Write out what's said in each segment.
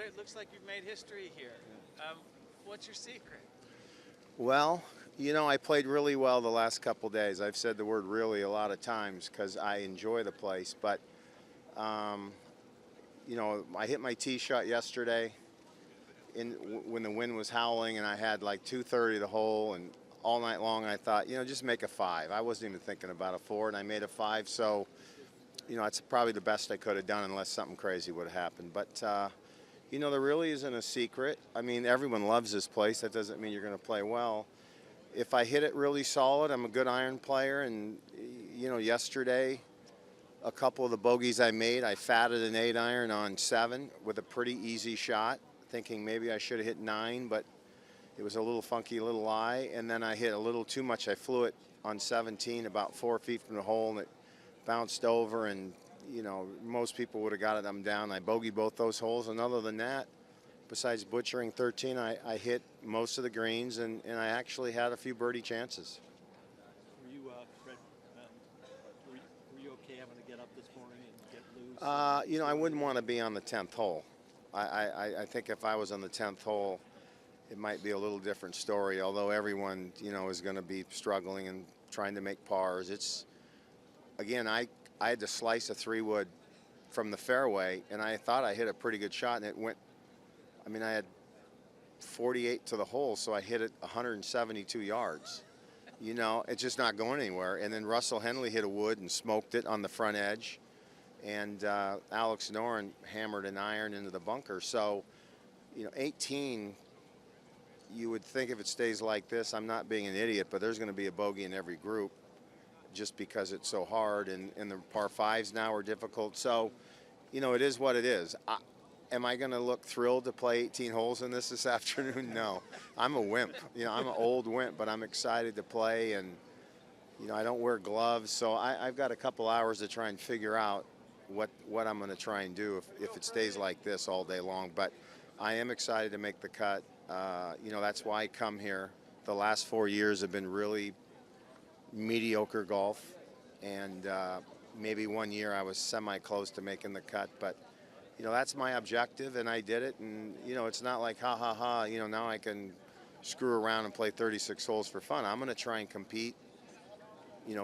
It looks like you've made history here. What's your secret? Well, I played really well the last couple days. I've said the word really a lot of times because I enjoy the place. But, um, I hit my tee shot yesterday when the wind was howling, and I had like 230 the hole, and all night long I thought, just make a five. I wasn't even thinking about a four, and I made a five. So, that's probably the best I could have done unless something crazy would have happened. But, there really isn't a secret. I mean, everyone loves this place. That doesn't mean you're going to play well. If I hit it really solid, I'm a good iron player. And, yesterday, a couple of the bogeys I made, I fatted an 8-iron on 7 with a pretty easy shot, thinking maybe I should have hit 9, but it was a little funky little lie. And then I hit a little too much. I flew it on 17 about 4 feet from the hole, and it bounced over, and most people would have got it. I'm down. I bogeyed both those holes, and other than that, besides butchering 13, I hit most of the greens, and I actually had a few birdie chances. Were you, Fred, were you okay having to get up this morning and get loose? I wouldn't want to be on the 10th hole. I think if I was on the 10th hole, it might be a little different story, although everyone, is going to be struggling and trying to make pars. Again, I had to slice a 3-wood from the fairway, and I thought I hit a pretty good shot, and it went, I had 48 to the hole, so I hit it 172 yards. It's just not going anywhere. And then Russell Henley hit a wood and smoked it on the front edge, and Alex Noren hammered an iron into the bunker. So, 18, you would think if it stays like this, I'm not being an idiot, but there's going to be a bogey in every group, just because it's so hard, and the par 5s now are difficult. So, it is what it is. Am I going to look thrilled to play 18 holes in this afternoon? No. I'm a wimp. I'm an old wimp, but I'm excited to play, and, I don't wear gloves. So I've got a couple hours to try and figure out what I'm going to try and do if it stays like this all day long. But I am excited to make the cut. That's why I come here. The last 4 years have been really mediocre golf, and maybe 1 year I was semi-close to making the cut, but that's my objective, and I did it. And it's not like ha, now I can screw around and play 36 holes for fun. I'm going to try and compete,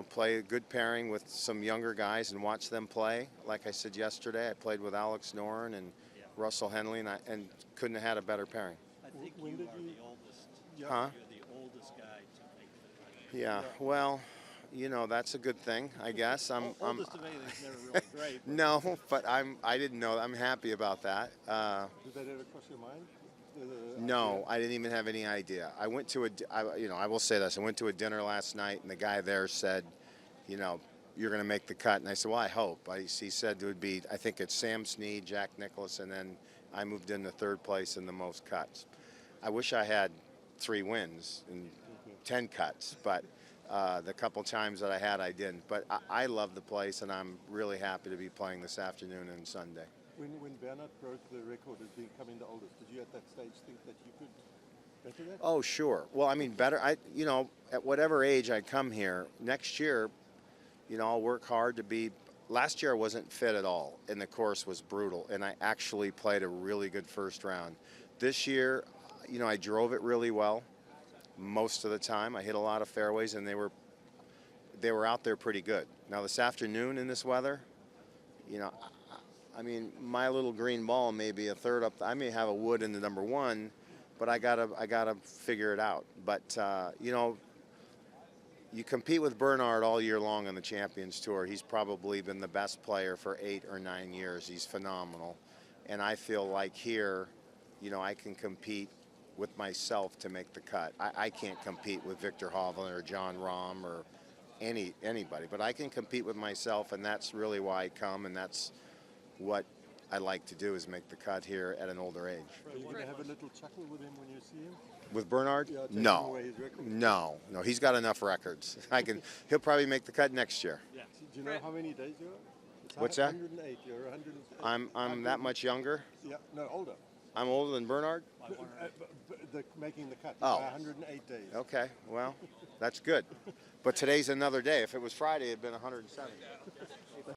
play a good pairing with some younger guys and watch them play. Like I said yesterday, I played with Alex Noren and Russell Henley, and couldn't have had a better pairing. I think you are the oldest. Huh? You're the oldest guy to make the cut. Yeah, well, that's a good thing, I guess. Oldest of anything's never really great. No, but I didn't know. I'm happy about that. Did that ever cross your mind? No, I didn't even have any idea. I went to I will say this. I went to a dinner last night, and the guy there said, you're going to make the cut. And I said, well, I hope. He said it would be, I think it's Sam Snead, Jack Nicklaus, and then I moved into third place in the most cuts. I wish I had 3 wins and 10 cuts, but the couple times that I had, I didn't. But I love the place, and I'm really happy to be playing this afternoon and Sunday. When Bernard broke the record as becoming the oldest, did you at that stage think that you could better that? Oh, sure. Well, better. At whatever age I come here, next year, I'll work hard to be. Last year I wasn't fit at all, and the course was brutal, and I actually played a really good first round. This year, I drove it really well most of the time. I hit a lot of fairways, and they were out there pretty good. Now this afternoon in this weather, my little green ball may be a third up. I may have a wood in the number 1, but I gotta figure it out. But you compete with Bernard all year long on the Champions Tour. He's probably been the best player for 8 or 9 years. He's phenomenal, and I feel like here, I can compete with myself to make the cut. I can't compete with Victor Hovland or John Rahm or anybody, but I can compete with myself, and that's really why I come, and that's what I like to do, is make the cut here at an older age. Are you going to have a little chuckle with him when you see him? With Bernard? Yeah, taking No. away his record? No. He's got enough records. He'll probably make the cut next year. Yeah. Do you know how many days you are? It's What's that? 108. You're 108. I'm that much younger. Yeah, no, older. I'm older than Bernard. Making the cut. Oh. 108 days. Okay, well, that's good. But today's another day. If it was Friday, it'd been 107.